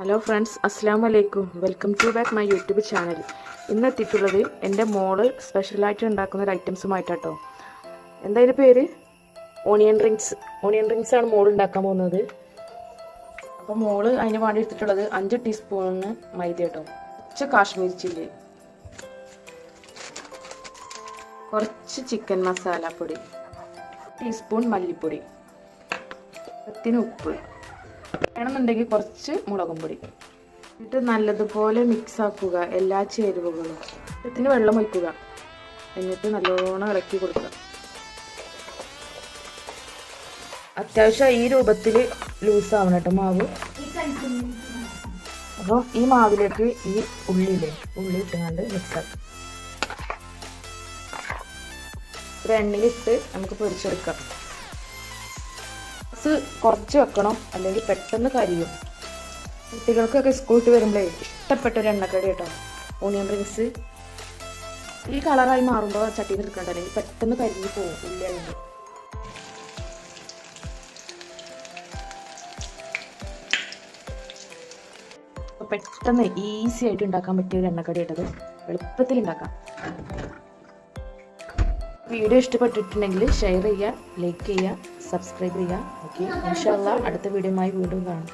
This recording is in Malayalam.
ഹലോ ഫ്രണ്ട്സ്, അസ്സാം വലൈക്കും. Welcome to back my YouTube channel. ഇന്ന് എത്തിയിട്ടുള്ളത് എൻ്റെ മോള് സ്പെഷ്യലായിട്ട് ഉണ്ടാക്കുന്ന ഒരു ഐറ്റംസുമായിട്ടാട്ടോ. എന്തായാലും പേര് ഓണിയൻ റിങ്സ് ആണ് മോള് ഉണ്ടാക്കാൻ പോകുന്നത്. അപ്പോൾ മോള് അതിന് വേണ്ടി എടുത്തിട്ടുള്ളത് 5 ടീസ്പൂണ് മൈദ കേട്ടോ, കുറച്ച് കാശ്മീരി ചില്ലി, കുറച്ച് ചിക്കൻ മസാലപ്പൊടി, ടീസ്പൂൺ മല്ലിപ്പൊടി, ഉപ്പ് വേണമെന്നുണ്ടെങ്കിൽ കുറച്ച് മുളകും പൊടി. എന്നിട്ട് നല്ലതുപോലെ മിക്സ് ആക്കുക എല്ലാ ചേരുവകളും. ഇതിന് വെള്ളം ഒഴിക്കുക, എന്നിട്ട് നല്ലോണം ഇളക്കി കൊടുക്കുക. അത്യാവശ്യം ഈ രൂപത്തിൽ ലൂസാവണം കേട്ടോ മാവ്. അപ്പോൾ ഈ മാവിലേക്ക് ഈ ഉള്ളി ഇട്ടുകൊണ്ട് മിക്സ് ആക്കി ഒരു എണ്ണയിലിട്ട് നമുക്ക് പൊരിച്ചെടുക്കാം. കുറച്ച് വെക്കണം, അല്ലെങ്കിൽ പെട്ടെന്ന് കരിയും. കുട്ടികൾക്കൊക്കെ സ്കൂളിട്ട് വരുമ്പോഴേ ഇഷ്ടപ്പെട്ട ഒരു എണ്ണക്കടി കേട്ടോ ഓണിയൻ റിങ്സ്. ഈ കളറായി മാറുമ്പോൾ ചട്ടിയിൽ എടുക്കണ്ട, അല്ലെങ്കിൽ പെട്ടെന്ന് കരിഞ്ഞു പോകും ഉള്ളിയാണെങ്കിൽ. അപ്പോൾ പെട്ടെന്ന് ഈസി ആയിട്ട് ഉണ്ടാക്കാൻ പറ്റിയ ഒരു എണ്ണക്കടി കേട്ടത്, എളുപ്പത്തിൽ ഉണ്ടാക്കാം. വീഡിയോ ഇഷ്ടപ്പെട്ടിട്ടുണ്ടെങ്കിൽ ഷെയർ ചെയ്യുക, ലൈക്ക് ചെയ്യുക, സബ്സ്ക്രൈബ് ചെയ്യുക. ഓക്കെ, ഇൻഷാ അല്ലാഹ് അടുത്ത വീഡിയോയുമായി വീണ്ടും കാണാം.